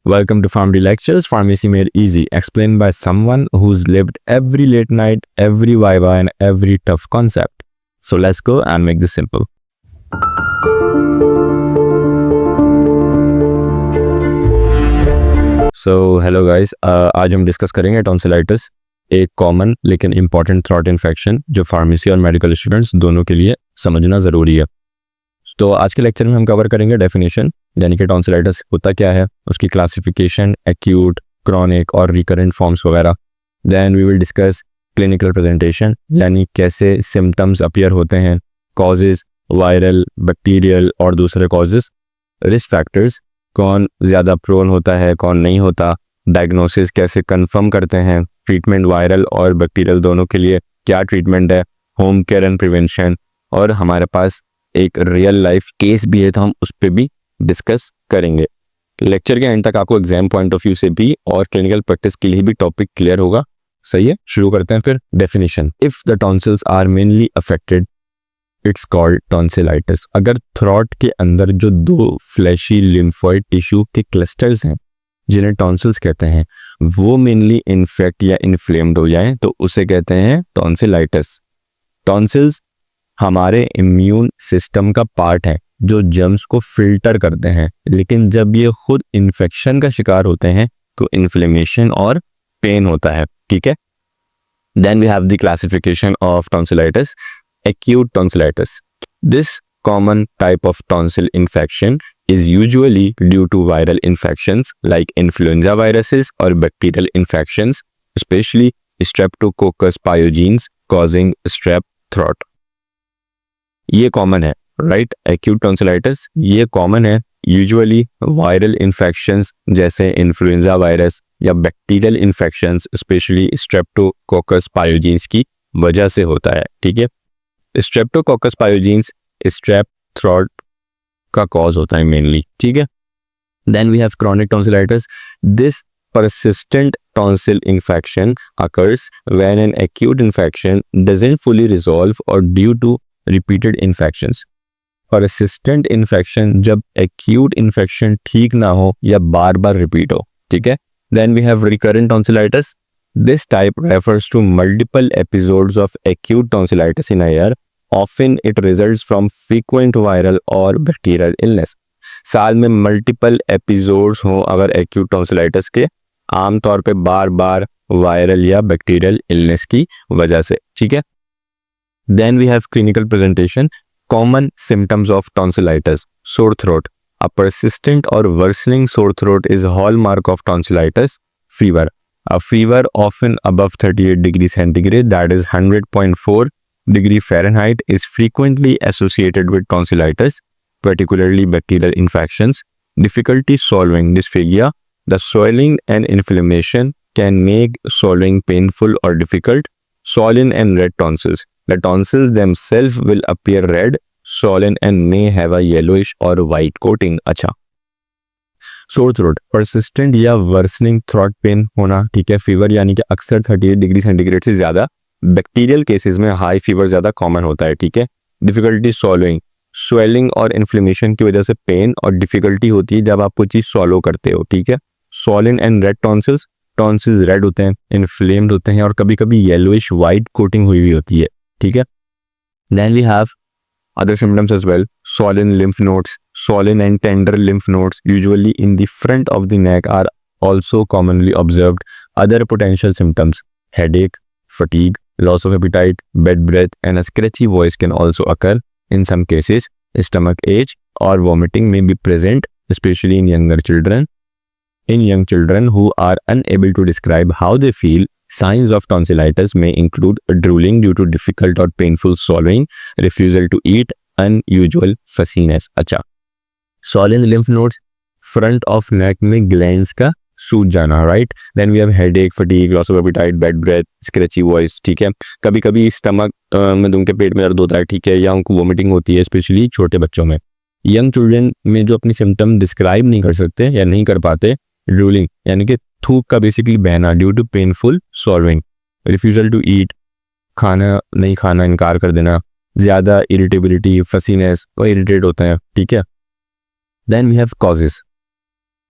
Welcome to Pharmacy Lectures, Pharmacy Made Easy, explained by someone who's lived every late night, every viva, and every tough concept. So let's go and make this simple. So hello guys, आज हम discuss करेंगे tonsillitis, एक common लेकिन important throat infection जो pharmacy और medical students दोनों के लिए समझना ज़रूरी है. तो आज के लेक्चर में हम कवर करेंगे डेफिनेशन, यानी कि टॉन्सिलाइटिस होता क्या है, उसकी क्लासिफिकेशन, एक्यूट, क्रॉनिक और रिकरेंट फॉर्म्स वगैरह. Then we will discuss clinical presentation, यानी कैसे सिम्टम्स अपीयर होते हैं, कॉजेज, वायरल, बैक्टीरियल और दूसरे कॉजेज, रिस्क फैक्टर्स, कौन ज़्यादा प्रोन होता है कौन नहीं होता, डायग्नोसिस कैसे कंफर्म करते हैं, ट्रीटमेंट वायरल और बैक्टीरियल दोनों के लिए क्या ट्रीटमेंट है, होम केयर एंड प्रिवेंशन, और हमारे पास एक रियल लाइफ केस भी है तो हम उस पर भी डिस्कस करेंगे. लेक्चर के एंड तक आपको एग्जाम पॉइंट ऑफ व्यू से भी और क्लिनिकल प्रैक्टिस के लिए भी टॉपिक क्लियर होगा. सही है, शुरू करते हैं फिर. Definition: if the tonsils are mainly affected it's called tonsillitis. अगर थ्रोट के अंदर जो दो फ्लैशी लिम्फोइड टिश्यू के क्लस्टर्स हैं जिन्हें टॉन्सिल्स कहते हैं वो मेनली इन्फेक्ट या इन्फ्लेम्ड हो जाएं तो उसे कहते हैं टॉन्सिलाइटिस. टॉन्सिल्स हमारे इम्यून सिस्टम का पार्ट है जो जर्म्स को फिल्टर करते हैं, लेकिन जब ये खुद इन्फेक्शन का शिकार होते हैं तो इन्फ्लेमेशन और पेन होता है. ठीक है. Then we have the classification of tonsillitis. Acute tonsillitis. This common type of tonsil infection is usually due to viral infections like influenza viruses or bacterial infections, especially Streptococcus pyogenes causing strep throat. ये common है, right? Acute tonsillitis ये common है, usually viral infections जैसे influenza virus या bacterial infections, especially Streptococcus pyogenes की वजह से होता है. ठीक है. Streptococcus pyogenes स्ट्रेप थ्रोट का कॉज होता है मेनली. ठीक है. Then we have chronic tonsillitis. This persistent tonsil infection occurs when an acute infection doesn't fully resolve or due to repeated infections. Persistent infection जब acute infection ठीक ना हो या बार बार रिपीट हो. ठीक है. Then we have recurrent tonsillitis. This type refers to multiple episodes of acute tonsillitis in a year. Often it results from frequent viral or bacterial illness. साल में मल्टीपल एपिसोड्स हों अगर एक्यूट टॉन्सिलाइटिस के, आमतौर पे बार बार वायरल या बैक्टीरियल इलनेस की वजह से. ठीक है. Then we have clinical presentation. Common symptoms of tonsillitis: sore throat. A persistent और worsening sore throat is hallmark of tonsillitis. Fever. A fever often above 38 degrees centigrade, that is 100.4 degree Fahrenheit, is frequently associated with tonsillitis, particularly bacterial infections. Difficulty swallowing, dysphagia. The swelling and inflammation can make swallowing painful or difficult. Swollen and red tonsils. The tonsils themselves will appear red, swollen and may have a yellowish or white coating. अच्छा. Sore throat, persistent या worsening throat pen होना. ठीक है. Fever यानी कि अक्सर 38 degree centigrade से ज़्यादा. बैक्टीरियल केसेस में हाई फीवर ज़्यादा कॉमन होता है. ठीक है. डिफिकल्टी सॉलोइंग, स्वेलिंग और इन्फ्लेमेशन की वजह से पेन और डिफिकल्टी होती है जब आप कोई चीज़ सॉलो करते हो. ठीक है. Swollen and red tonsils. Tonsils red होते हैं, इन्फ्लेम्ड होते हैं और कभी कभी येलोइश वाइट कोटिंग हुई होती है. ठीक है. Then we have other symptoms as well. Swollen lymph nodes. Swollen and tender lymph nodes usually in the front of the neck are also commonly observed. Other potential symptoms: headache, fatigue, loss of appetite, bad breath, and a scratchy voice can also occur. In some cases, stomach ache or vomiting may be present, especially in younger children. In young children who are unable to describe how they feel, signs of tonsillitis may include drooling due to difficult or painful swallowing, refusal to eat, unusual fussiness. अच्छा. Swollen lymph nodes, front of neck में glands का सूज जाना. Right. Then we have headache, fatigue, loss of appetite, bad breath, scratchy voice. ठीक है. कभी कभी stomach में उनके पेट में दर्द होता है. ठीक है. या उनको वोमिटिंग होती है, स्पेशली छोटे बच्चों में. यंग चिल्ड्रन में जो अपनी सिम्टम डिस्क्राइब नहीं कर सकते या नहीं कर पाते, ड्रूलिंग यानी कि थूक का बेसिकली बहना due to painful swallowing, refusal to eat खाना नहीं खाना इनकार कर देना, ज़्यादा इरिटेबिलिटी, फसीनेस, वो इरिटेट होते हैं. ठीक है. Then we have causes.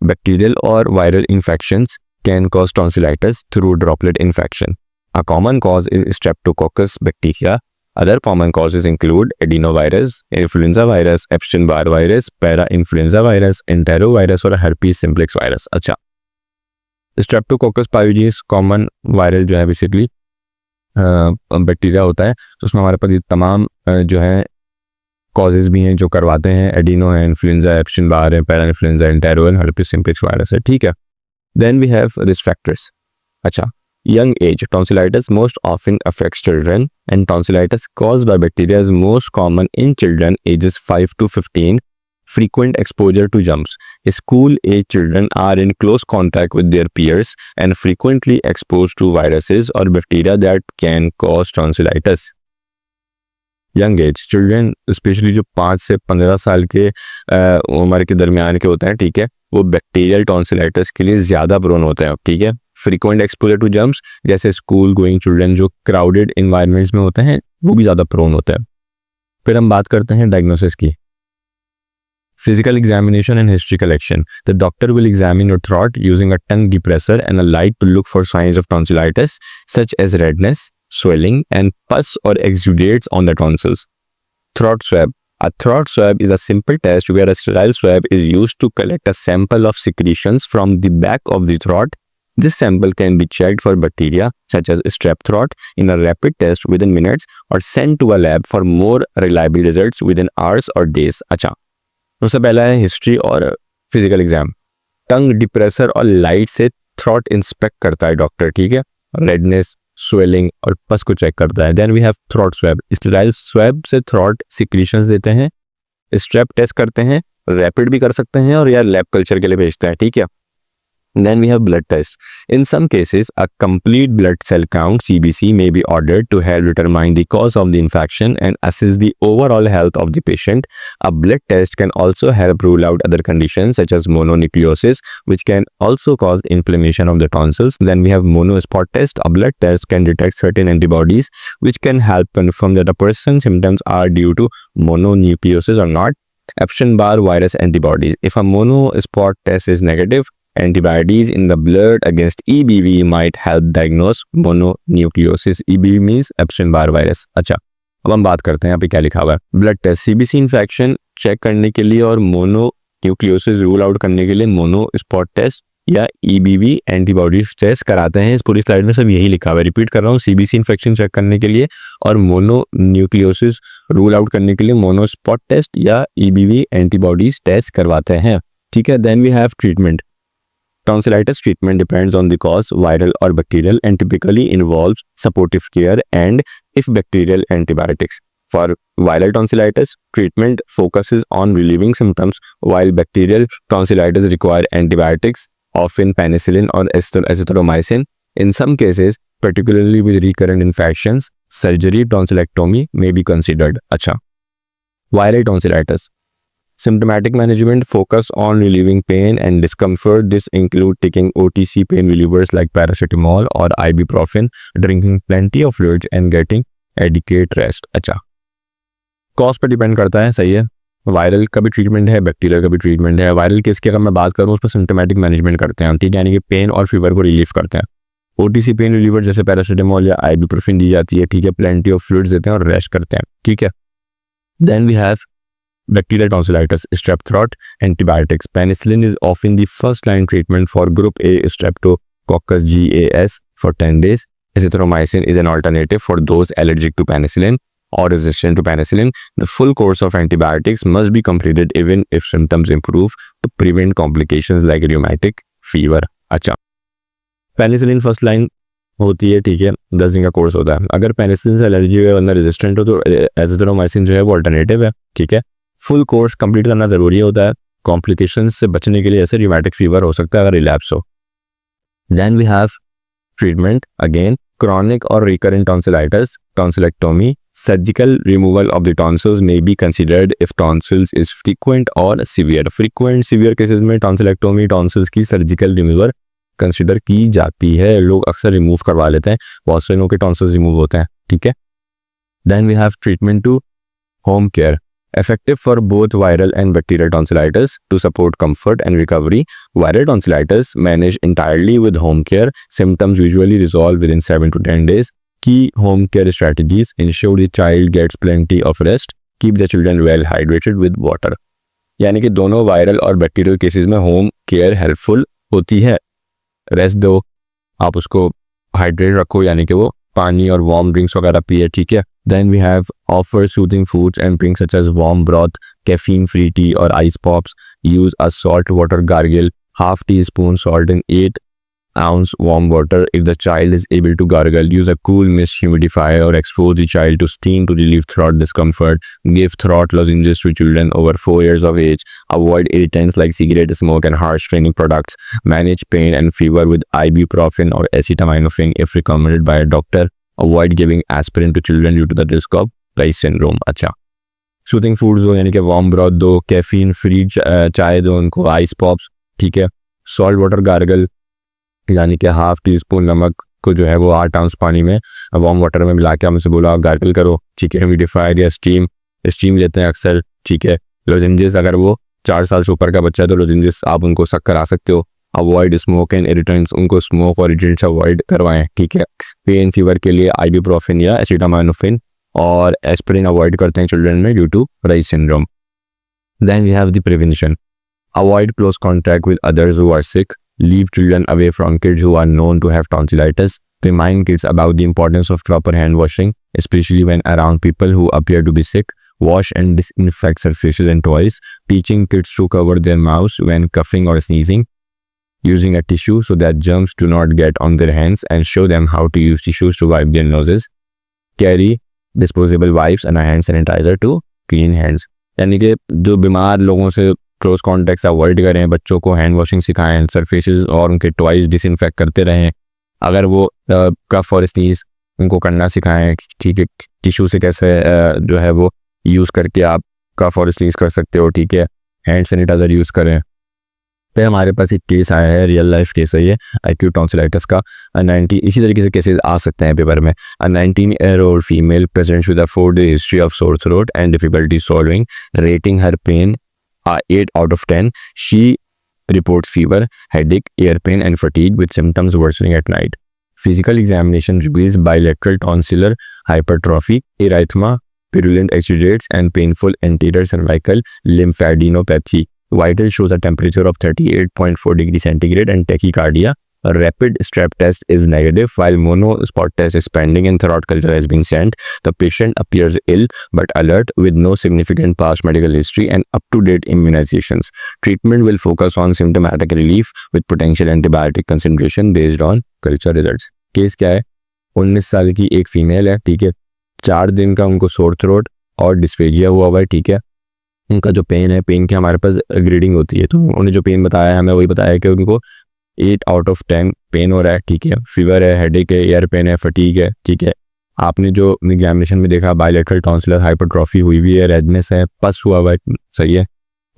bacterial or viral infections can cause tonsillitis through droplet infection. A common cause is Streptococcus bacteria. Other common causes include adenovirus, influenza virus, Epstein-Barr virus, para-influenza virus, enterovirus और herpes simplex virus. अच्छा, Streptococcus पायोजीज common viral जो है basically bacteria होता है, तो उसमें हमारे पास ये तमाम जो है कॉजेज भी हैं जो करवाते हैं. एडिनो है, इन्फ्लुएंजा, एप्शन-बार है, पैरा इन्फ्लुएंजा, एंटेरो है, हर्पिस सिम्प्लेक्स वायरस है. ठीक है. Then we have risk factors. अच्छा, young age tonsillitis most often affects children, and tonsillitis caused by bacteria is most common in children ages 5 to 15. Frequent exposure to germs. School age children are in close contact with their peers and frequently exposed to viruses or bacteria that can cause tonsillitis. Young age children specially जो 5 से 15 साल के उम्र के दरमियान के होते हैं, ठीक है, वो बैक्टीरियल टॉन्सिलाइटिस के लिए ज़्यादा प्रोन होते हैं. ठीक है. फ्रीक्वेंट एक्सपोजर टू जर्म्स, जैसे स्कूल गोइंग चिल्ड्रन जो क्राउडेड इन्वायरमेंट्स में होते हैं वो भी ज़्यादा प्रोन होते हैं. फिर हम बात करते हैं डायग्नोसिस की. Physical examination and history collection. The doctor will examine your throat using a tongue depressor and a light to look for signs of tonsillitis, such as redness, swelling, and pus or exudates on the tonsils. Throat swab. A throat swab is a simple test where a sterile swab is used to collect a sample of secretions from the back of the throat. This sample can be checked for bacteria such as strep throat in a rapid test within minutes or sent to a lab for more reliable results within hours or days. अच्छा, सबसे पहला है history और physical exam. टंग depressor और light से throat inspect करता है doctor. ठीक है. रेडनेस, स्वेलिंग और पस को चेक करता है. Then we have throat swab. Sterile swab से थ्रॉट सिक्रीशंस देते हैं. स्ट्रेप टेस्ट करते हैं, रैपिड भी कर सकते हैं और या लैब कल्चर के लिए भेजते हैं. ठीक है. Then we have blood test. In some cases, a complete blood cell count (CBC) may be ordered to help determine the cause of the infection and assess the overall health of the patient. A blood test can also help rule out other conditions such as mononucleosis, which can also cause inflammation of the tonsils. Then we have monospot test. A blood test can detect certain antibodies, which can help confirm that a person's symptoms are due to mononucleosis or not. Epstein-Barr virus antibodies. If a monospot test is negative, antibodies in the blood against EBV might help diagnose mononucleosis. EBV means Epstein-Barr virus. अच्छा, अब हम बात करते हैं यहाँ पे क्या लिखा हुआ है. Blood test. CBC infection check करने के लिए और मोनोन्यूक्लियोसिस रूल आउट करने के लिए मोनो स्पॉट टेस्ट या EBV एंटीबॉडी टेस्ट कराते हैं. इस पूरी स्लाइड में सब यही लिखा हुआ है. रिपीट कर रहा हूँ. सीबीसी इन्फेक्शन चेक करने के लिए और मोनोन्यूक्लियोसिस रूल आउट करने के लिए मोनो स्पॉट टेस्ट या EBV एंटीबॉडीज टेस्ट करवाते हैं. ठीक है. Then we have treatment. Tonsillitis treatment depends on the cause, viral or bacterial, and typically involves supportive care and, if bacterial, antibiotics. For viral tonsillitis, treatment focuses on relieving symptoms, while bacterial tonsillitis require antibiotics, often penicillin or azithromycin. In some cases, particularly with recurrent infections, surgery tonsillectomy may be considered. अच्छा, viral tonsillitis. Symptomatic management focus on relieving pain and discomfort. This include taking OTC pain relievers like paracetamol or ibuprofen, drinking plenty of fluids and getting adequate rest. अच्छा, cause पर depend करता है. सही है. Viral का भी treatment है, bacterial का भी ट्रीटमेंट है. वायरल केस की अगर मैं बात करूँ, उस पर सिम्टोमेटिक मैनेजमेंट करते हैं. ठीक है. यानी कि पेन और फीवर को रिलीफ करते हैं. OTC पेन रिलीवर जैसे पैरासीटामोल या ibuprofen दी जाती है. ठीक है. प्लेंटी ऑफ फ्लूइड्स देते हैं और रेस्ट करते हैं. ठीक है. Then we have bacterial tonsillitis, strep throat, antibiotics. Penicillin is often the first line treatment for group A Streptococcus GAS for 10 days. Azithromycin is an alternative for those allergic to penicillin or resistant to penicillin. The full course of antibiotics must be completed even if symptoms improve to prevent complications like rheumatic fever. अच्छा, penicillin first line होती है. ठीक है. 10 दिन का course होता है. अगर पेनिसिलिन से एलर्जी है, वरना रेजिस्टेंट हो, तो एजिथ्रोमाइसिन जो है वो अल्टरनेटिव है. ठीक है. फुल कोर्स कंप्लीट करना ज़रूरी होता है. कॉम्प्लिकेशंस से बचने के लिए ऐसे रिमेटिक फीवर हो सकता है अगर रिलैप्स हो. Then we have treatment. Again, chronic और recurrent tonsillitis, tonsillectomy. Surgical removal of the tonsils may be considered if tonsils is frequent और सीवियर. फ्रीक्वेंट सीवियर केसेस में टॉन्सिलेक्टोमी, टॉन्सिल्स की सर्जिकल रिमूवल कंसिडर की जाती है. लोग अक्सर रिमूव करवा लेते हैं. बहुत से लोगों के टॉन्सिल्स रिमूव होते हैं. ठीक है. Then we have treatment to home care. Effective for both viral and bacterial tonsillitis to support comfort and recovery. Viral tonsillitis managed entirely with home care. Symptoms usually resolve within 7 to 10 days. Key home care strategies: ensure the child gets plenty of rest. Keep the children well hydrated with water. यानी कि दोनों viral और bacterial cases में home care helpful होती है. Rest दो, आप उसको हाइड्रेट रखो, यानी कि वो पानी और वार्म ड्रिंक्स वगैरह पिए. ठीक है. Then we have offer soothing foods and drinks such as warm broth, caffeine-free tea or ice pops. Use a salt water gargle, half teaspoon salt in 8-ounce warm water. If the child is able to gargle, use a cool mist humidifier or expose the child to steam to relieve throat discomfort. Give throat lozenges to children over 4 years of age. Avoid irritants like cigarette smoke and harsh training products. Manage pain and fever with ibuprofen or acetaminophen if recommended by a doctor. Avoid giving aspirin to children due to the risk of rice syndrome. अच्छा, soothing foods दो, यानी कि warm broth दो, caffeine free चाय दो उनको, ice pops. ठीक है. सॉल्ट वाटर गार्गल, यानी कि हाफ टी स्पून नमक को जो है वो 8 आउंस पानी में वार्म वाटर में मिला के हमसे बोला गार्गल करो. ठीक है. ह्यूमिडिफायर या स्टीम लेते हैं अक्सर. ठीक है. लोजेंजेस, अगर वो 4 साल से ऊपर का बच्चा है तो लोजेंजेस आप उनको सक करा सकते हो. अवॉइड स्मोक एंड इरिटेंट्स, उनको स्मोक और इरिटेंट्स अवॉइड करवाएं. ठीक है. पेन फीवर के लिए आइबुप्रोफेन या एसिटामिनोफेन, और एस्पिरिन अवॉइड करते हैं चिल्ड्रन में due to Reye's syndrome. Then we have the prevention. Avoid close contact with others who are sick. Leave children away from kids who are known to have tonsillitis. Remind kids about the importance of proper hand washing, especially when around people who appear to be sick. Wash and disinfect surfaces and toys. Teaching kids to cover their mouths when coughing or sneezing, using a tissue so that germs do not get on their hands, and show them how to use tissues to wipe their noses. Carry disposable wipes and a hand sanitizer to clean hands. यानी कि जो बीमार लोगों से close contact avoid करें, बच्चों को hand washing सिखाएं, सरफेसेस और उनके टॉयज डिसइंफेक्ट करते रहें. अगर वो कफ और स्नीज उनको करना सिखाएं. ठीक है. टिश्यू से कैसे जो है वो यूज़ करके आप कफ और स्नीज कर सकते हो. ठीक है. हैंड सैनिटाइजर यूज़ करें. पे हमारे पास एक केस आया है, रियल लाइफ केस है ये, एक्यूट टॉन्सिलाइटिस का. 19 इसी तरीके से केसेस आ सकते हैं पेपर में. 19-year-old female presents with a 4-day history of sore throat and difficulty swallowing, rating her pain 8 out of 10. She reports fever, headache, ear pain and fatigue with symptoms worsening at night. Physical examination reveals bilateral tonsillar hypertrophy, erythema, purulent exudates and painful anterior cervical lymphadenopathy. Vital shows a temperature of 38.4 degrees centigrade and tachycardia. A rapid strep test is negative, while mono spot test is pending and throat culture has been sent. The patient appears ill but alert with no significant past medical history and up-to-date immunizations. Treatment will focus on symptomatic relief with potential antibiotic concentration based on culture results. Case क्या है? 19 साल की एक female है. ठीक है. 4 दिन का उनको सोर थ्रोट और डिस्फेजिया हुआ हुआ है. ठीक है. उनका जो पेन है, पेन की हमारे पास ग्रेडिंग होती है, तो उन्होंने जो पेन बताया है हमें वही बताया कि उनको 8 आउट ऑफ 10 पेन हो रहा है. ठीक है. फीवर है, हेडेक है, एयर पेन है, फटीग है. ठीक है. आपने जो एग्जामिनेशन में देखा बायलैटरल टॉन्सिलर हाइपरट्रॉफी हुई हुई है, रेडनेस है, पस हुआ हुआ है. सही है.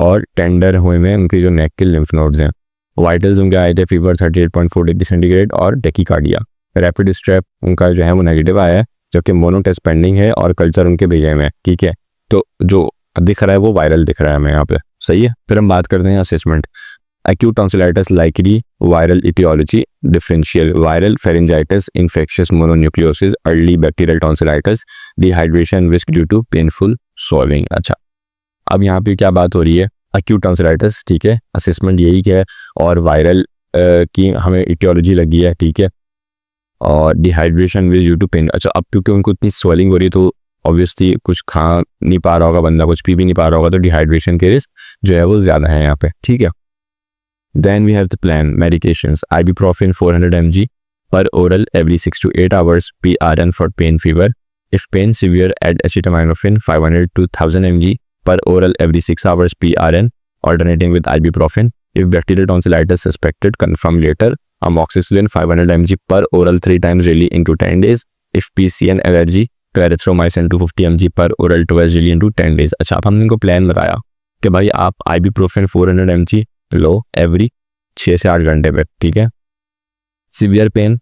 और टेंडर हुए में उनके जो नेक के लिम्फ नोड्स हैं. वाइटल्स उनके आए थे फीवर 38.4 डिग्री सेंटीग्रेड और टेकीकार्डिया. रैपिड स्ट्रेप उनका जो है वो नेगेटिव आया है, जबकि मोनो टेस्ट पेंडिंग है और कल्चर उनके भेजे में. ठीक है. तो जो दिख रहा है वो वायरल दिख रहा है हमें यहाँ पे. सही है. फिर हम बात करते हैं assessment. acute tonsillitis likely viral etiology, differential viral pharyngitis, infectious mononucleosis, early bacterial tonsillitis, dehydration risk due to painful swallowing. अच्छा, अब यहाँ पे क्या बात हो रही है? acute tonsillitis. ठीक है. असेसमेंट यही क्या है, और वायरल की हमें etiology लगी है. ठीक है. और dehydration which due to pain. अच्छा, अब क्योंकि उनको इतनी स्वेलिंग हो रही है तो ऑब्वियसली कुछ खा नहीं पा रहा होगा बंदा, कुछ पी भी नहीं पा रहा होगा, तो डिहाइड्रेशन के रिस्क जो है वो ज़्यादा है यहाँ पे. ठीक है. Then we have the plan. Medications. ibuprofen 400 mg per oral every 6 to 8 hours, PRN for pain fever. If pain severe, add acetaminophen 500 to 1000 mg per oral every 6 hours, PRN, alternating with ibuprofen. If bacterial tonsillitis suspected, confirm later. Amoxicillin 500 mg per oral 3 times daily into 10 days. If PCN allergy, clarithromycin 250 mg per oral twice daily into 10 days. अच्छा, अब हमने इनको plan बताया कि भाई आप ibuprofen 400 mg लो every 6 से 8 घंटे पे. ठीक है. सीवियर पेन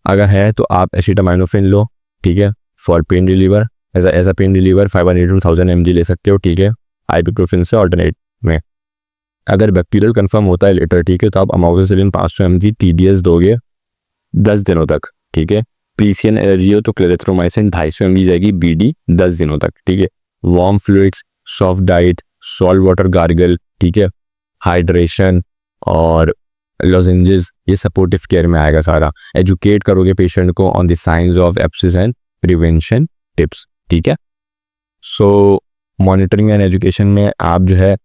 अगर है तो आप एसिटामिनोफेन लो. ठीक है. For pain reliever. As a pain reliever 500 to 1000 mg ले सकते हो, ठीक है, आइबुप्रोफेन से ऑल्टरनेट में। अगर बैक्टीरियल कंफर्म होता है लेटर, ठीक है, तो आप अमोक्सिसिलिन 500 mg TDS दोगे 10 दिनों तक, ठीक है। पीसीएन एलर्जी हो तो क्लेरेथ्रोमाइसिन 250 mg जाएगी BD 10 दिनों तक, ठीक है। Warm fluids, soft diet, salt water gargle, ठीक है, हाइड्रेशन और लॉजेंजेस, ये सपोर्टिव केयर में आएगा सारा। एजुकेट करोगे पेशेंट को on the science of abscess and prevention tips, ठीक है। सो मॉनिटरिंग एंड एजुकेशन में आप जो है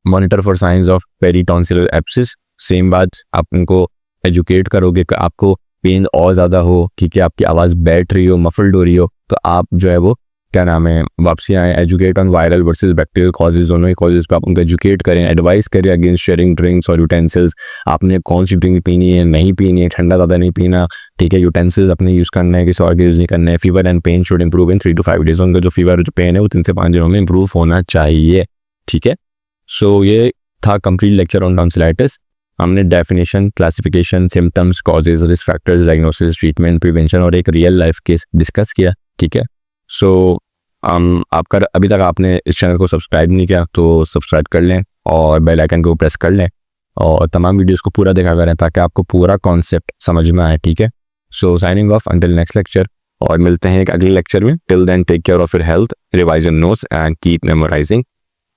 monitor for signs of peritonsillar abscess, same बात, आप उनको एजुकेट करोगे कि आपको पेन और ज़्यादा हो, ठीक है, आपकी आवाज़ बैठ रही हो, मफल्ड हो रही हो, तो आप जो है वो क्या नाम है वापसी आए। Educate on viral versus bacterial causes, दोनों ही कॉजेज पे आप उनको एजुकेट करें, एडवाइस करें अगेंस्ट शेयरिंग ड्रिंक्स और यूटेंसिल्स। आपने कौन सी ड्रिंक पीनी है, नहीं पीनी है, ठंडा ज़्यादा नहीं पीना, ठीक है, यूटेंसिल्स अपने यूज़ करना है, किसी और के यूज़ नहीं करना है। Fever and pain should improve in 3 to 5 days, उनका जो फीवर जो पेन है वो 3 से 5 दिनों में इंप्रूव होना चाहिए, ठीक है। सो ये था कंप्लीट लेक्चर ऑन टॉन्सिलाइटिस। हमने definition, classification, symptoms, causes, risk factors, diagnosis, treatment, prevention और एक रियल लाइफ केस डिस्कस किया, ठीक है। सो आपका अभी तक आपने इस चैनल को सब्सक्राइब नहीं किया तो सब्सक्राइब कर लें और बेल आइकन को प्रेस कर लें और तमाम वीडियोस को पूरा देखा करें ताकि आपको पूरा कॉन्सेप्ट समझ में आए, ठीक है। So signing off until next lecture, और मिलते हैं एक अगले लेक्चर में। Till then take care of your health, revise your notes and keep memorising.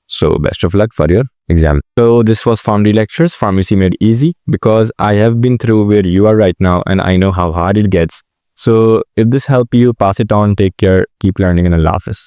So best of luck for your exam. So this was Pharmacy Lectures, Pharmacy Made Easy, because I have been through where you are right now and I know how hard it gets. So if this helped you, pass it on, take care, keep learning, and Allah Hafiz.